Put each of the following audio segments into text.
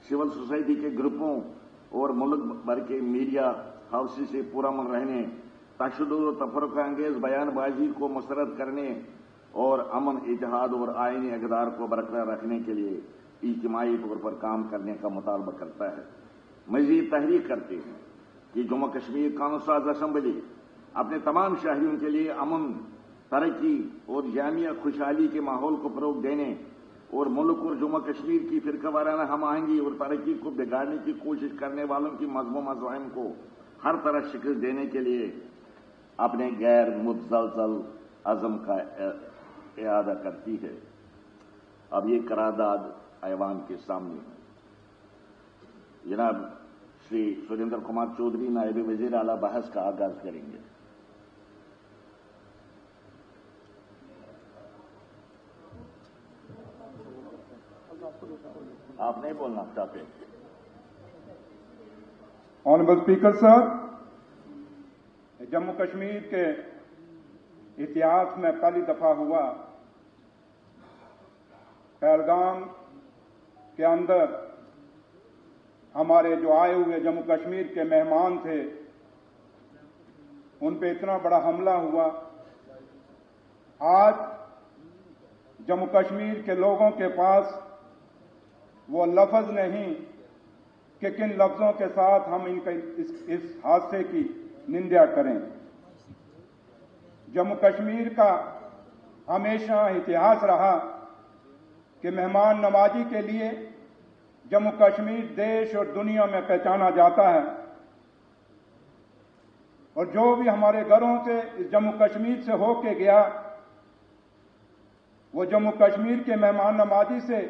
Civil society के ग्रुपों और मुल्क भर के मीडिया हाउसेस से पुरअमन रहने, तशद्दुद और तफर्रुक़ अंगेज बयानबाजी को मुस्तरद करने और अमन, इत्तेहाद और आईनी इक़दार को बरकरार रखने के लिए इज्तिमाई तौर पर काम करने का मुतालबा करता है। मज़ीद तहरीक करते हैं कि जम्मू कश्मीर कानून असम्बली अपने तमाम शहरियों के लिए अमन, तरक्की और जामिया खुशहाली के माहौल को फ़रोग़ देने और मुल्क और जम्मू कश्मीर की फ़िरक़ावाराना हम आहंगी और तरक्की को बिगाड़ने की कोशिश करने वालों की मज़मूम अज़ाइम को हर तरह शिकस्त देने के लिए अपने गैर मुतज़लज़ल अज़म का इआदा करती है। अब ये करारदाद ऐवान के सामने है। जनाब श्री सुरेंद्र कुमार चौधरी नायब वज़ीर आला बहस का आगाज करेंगे। आप नहीं बोलना चाहते? Honourable speaker sir, Jammu Kashmir के इतिहास में पहली दफा हुआ पहलगाम के अंदर हमारे जो आए हुए जम्मू कश्मीर के मेहमान थे उन पे इतना बड़ा हमला हुआ। आज जम्मू कश्मीर के लोगों के पास वो लफ्ज नहीं कि किन लफ्जों के साथ हम इस हादसे की निंदा करें। जम्मू कश्मीर का हमेशा इतिहास रहा कि मेहमान नवाजी के लिए जम्मू कश्मीर देश और दुनिया में पहचाना जाता है, और जो भी हमारे घरों से इस जम्मू कश्मीर से होके गया वो जम्मू कश्मीर के मेहमान नवाजी से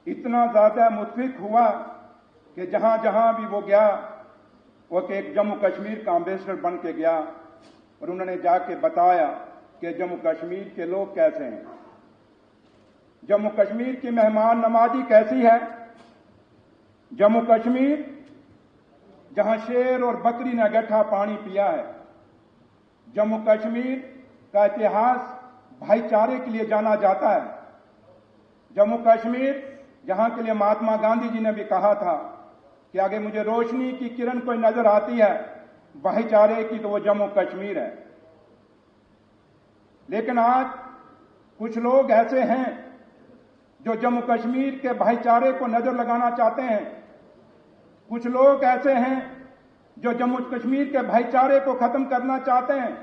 इतना ज्यादा मुतफिक हुआ कि जहां जहां भी वो गया वो एक जम्मू कश्मीर का एम्बेसडर बन के गया और उन्होंने जाके बताया कि जम्मू कश्मीर के लोग कैसे हैं, जम्मू कश्मीर की मेहमान नवाजी कैसी है। जम्मू कश्मीर जहां शेर और बकरी ने गड्ढा पानी पिया है। जम्मू कश्मीर का इतिहास भाईचारे के लिए जाना जाता है। जम्मू कश्मीर जहां के लिए महात्मा गांधी जी ने भी कहा था कि आगे मुझे रोशनी की किरण कोई नजर आती है भाईचारे की तो वो जम्मू कश्मीर है। लेकिन आज कुछ लोग ऐसे हैं जो जम्मू कश्मीर के भाईचारे को नजर लगाना चाहते हैं। कुछ लोग ऐसे हैं जो जम्मू कश्मीर के भाईचारे को खत्म करना चाहते हैं।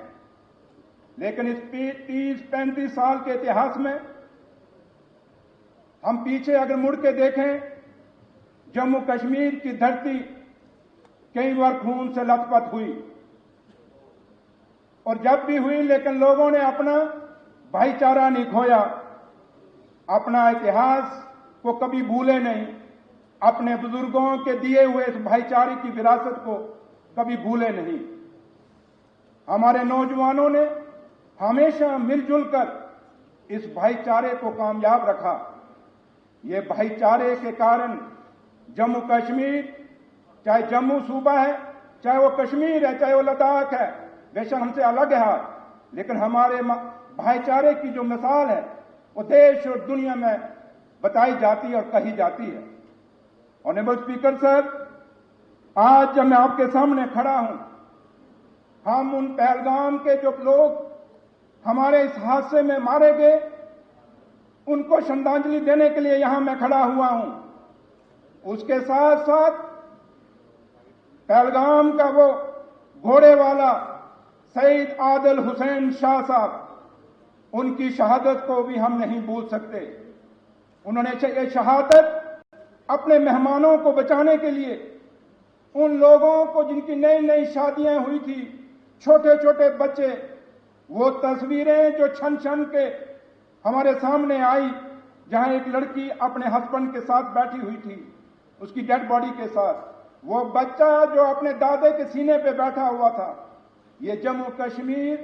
लेकिन इस 30-35 साल के इतिहास में हम पीछे अगर मुड़ के देखें, जम्मू कश्मीर की धरती कई बार खून से लथपथ हुई, और जब भी हुई लेकिन लोगों ने अपना भाईचारा नहीं खोया, अपना इतिहास को कभी भूले नहीं, अपने बुजुर्गों के दिए हुए इस भाईचारे की विरासत को कभी भूले नहीं। हमारे नौजवानों ने हमेशा मिलजुल कर इस भाईचारे को कामयाब रखा। ये भाईचारे के कारण जम्मू कश्मीर, चाहे जम्मू सूबा है, चाहे वो कश्मीर है, चाहे वो लद्दाख है, बेशक हमसे अलग है, लेकिन हमारे भाईचारे की जो मिसाल है वो देश और दुनिया में बताई जाती है और कही जाती है। ऑनरेबल स्पीकर सर, आज जब मैं आपके सामने खड़ा हूं, हम उन पहलगाम के जो लोग हमारे इस हादसे में मारे गए उनको श्रद्धांजलि देने के लिए यहां मैं खड़ा हुआ हूं। उसके साथ साथ पहलगाम का वो घोड़े वाला शहीद आदिल हुसैन शाह साहब, उनकी शहादत को भी हम नहीं भूल सकते। उन्होंने ये शहादत अपने मेहमानों को बचाने के लिए, उन लोगों को जिनकी नई नई शादियां हुई थी, छोटे छोटे बच्चे, वो तस्वीरें जो छन छन के हमारे सामने आई, जहां एक लड़की अपने हस्बैंड के साथ बैठी हुई थी, उसकी डेड बॉडी के साथ, वो बच्चा जो अपने दादे के सीने पे बैठा हुआ था। ये जम्मू कश्मीर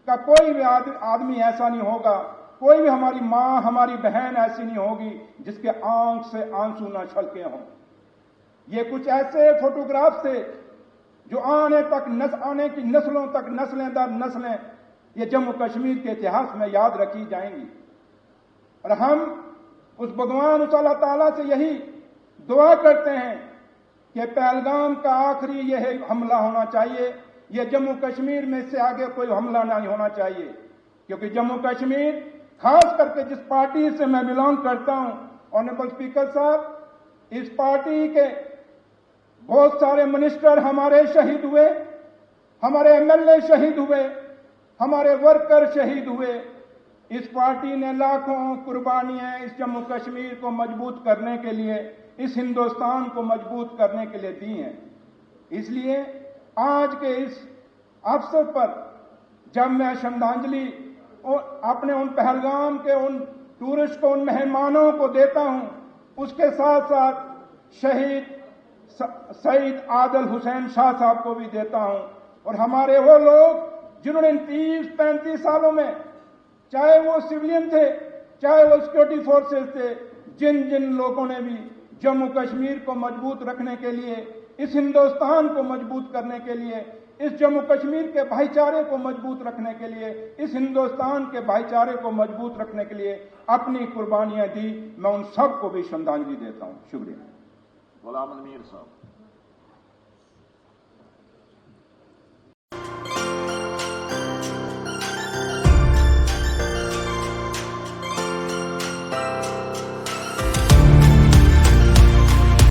का कोई भी आदमी ऐसा नहीं होगा, कोई भी हमारी मां, हमारी बहन ऐसी नहीं होगी जिसके आंख से आंसू न छलके हों। ये कुछ ऐसे फोटोग्राफ थे जो आने की नस्लों तक, नस्लें दर नस्लें, ये जम्मू कश्मीर के इतिहास में याद रखी जाएंगी। और हम उस भगवान उस अल्लाह ताला से यही दुआ करते हैं कि पहलगाम का आखिरी यह हमला होना चाहिए, यह जम्मू कश्मीर में से आगे कोई हमला नहीं होना चाहिए, क्योंकि जम्मू कश्मीर खास करके जिस पार्टी से मैं बिलोंग करता हूं, ऑनरेबल स्पीकर साहब, इस पार्टी के बहुत सारे मिनिस्टर हमारे शहीद हुए, हमारे एमएलए शहीद हुए, हमारे वर्कर शहीद हुए। इस पार्टी ने लाखों कुर्बानियां इस जम्मू कश्मीर को मजबूत करने के लिए, इस हिंदुस्तान को मजबूत करने के लिए दी हैं। इसलिए आज के इस अवसर पर जब मैं श्रद्धांजलि अपने उन पहलगाम के उन टूरिस्ट को, उन मेहमानों को देता हूं, उसके साथ साथ शहीद शहीद आदिल हुसैन शाह साहब को भी देता हूं, और हमारे वो लोग जिन्होंने 30-35 सालों में, चाहे वो सिविलियन थे, चाहे वो सिक्योरिटी फोर्सेस थे, जिन जिन लोगों ने भी जम्मू कश्मीर को मजबूत रखने के लिए, इस हिंदुस्तान को मजबूत करने के लिए, इस जम्मू कश्मीर के भाईचारे को मजबूत रखने के लिए, इस हिंदुस्तान के भाईचारे को मजबूत रखने के लिए अपनी कुर्बानियां दी, मैं उन सब को भी श्रद्धांजलि देता हूं। शुक्रिया। गुलाम मीर साहब।